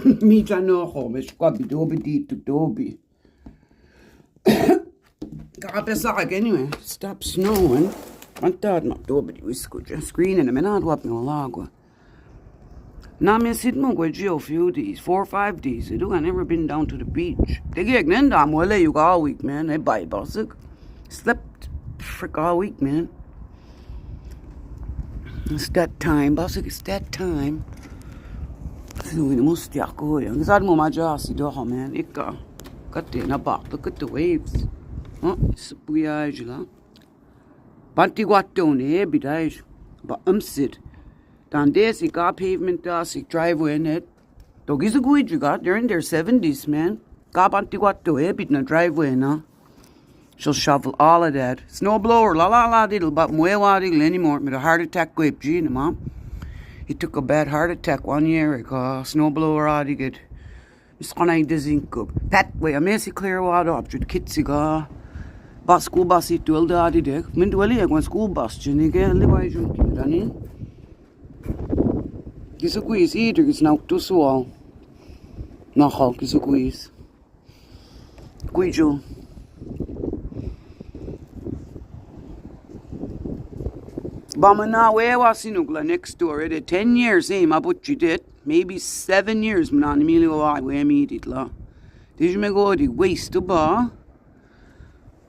Mija no ho, mishka bidobi di to dobi. Kapesag anyway. Stop snowing. Antad ma dobi wisco just screen in a minute wap no lagua. Na me sit mo go a few days, 4 or 5 days. I never been down to the beach. They get nenda mole you all week, man. I buy bossig. Slept frick all week, man. It's that time, bossig, it's that time. So we must go. Because I don't just do man. Ika. Got in a box. Look at the waves. Oh, it's a voyage, la. Banti guatone, bidage. But sit. Dan this, he got pavement, he driveway in it. Doggies a good you got. They're in their 70s, man. Got banti guato, bit in a driveway, no. She'll shovel all of that. Snowblower, la diddle, but mwe diddle anymore. With a heart attack, go up, Gina, mom. He took a bad heart attack 1 year ago. Snowblower out, he get. Miss Conai doesn't go. That way, I may see clear water up to the kids, go. But school bus, it will the Adi deck. Mindueli, I go school bus, Jenny, live by you, Danny. It's a quiz either, it's now too swell. No, Hulk is a quiz. Quijo. Bamana, where was Sinugla next door? It 10 years, eh? My but you did. Maybe 7 years, man. Emilio, I where meet it, la. Did you make all the waste to bar?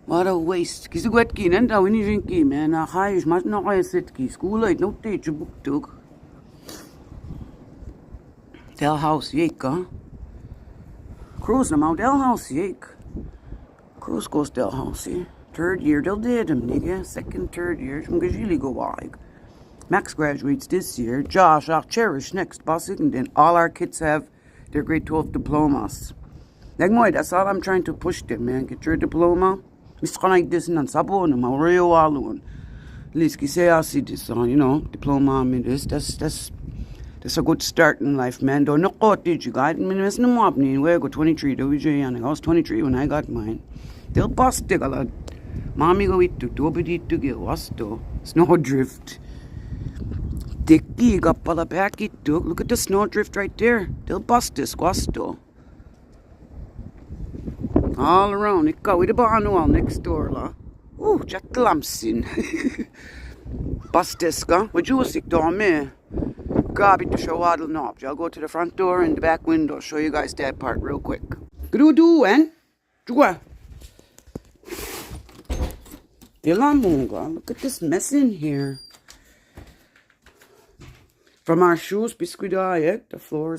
What a waste. Kiss a wet key, and I need drinky, man. A high is much not I said key. School light, no teacher book took. Del house, yake, Cruise them out, Del house, yake. Cruise goes Del house, eh? 3rd year, they'll did him, nigga. 2nd, 3rd year, I'm gonna really go wide. Max graduates this year. Josh, I'll cherish next, boss. And then all our kids have their grade 12 diplomas. Like, moi, that's all I'm trying to push them, man. Get your diploma. Mr. Like this and sabo no Mario alone. At least you say I see this on, diploma. I mean, that's a good start in life, man. Don't know what did you got? I mean, it's no more happening. Where I got 23, and I was 23 when I got mine. They'll bust it a lot. Mommy go eat to dobby to get was to snowdrift. Dicky got pala back it took. Look at the snowdrift right there. They'll bust this guasto. All around. It got with the barn wall next door, la. Ooh, Jack Lamsin. Bust this, ga. What you sick to me? Grab it to show waddle knob. I'll go to the front door and the back window. Show you guys that part real quick. Good do, and look at this mess in here. From our shoes, biscuit diet, the floors.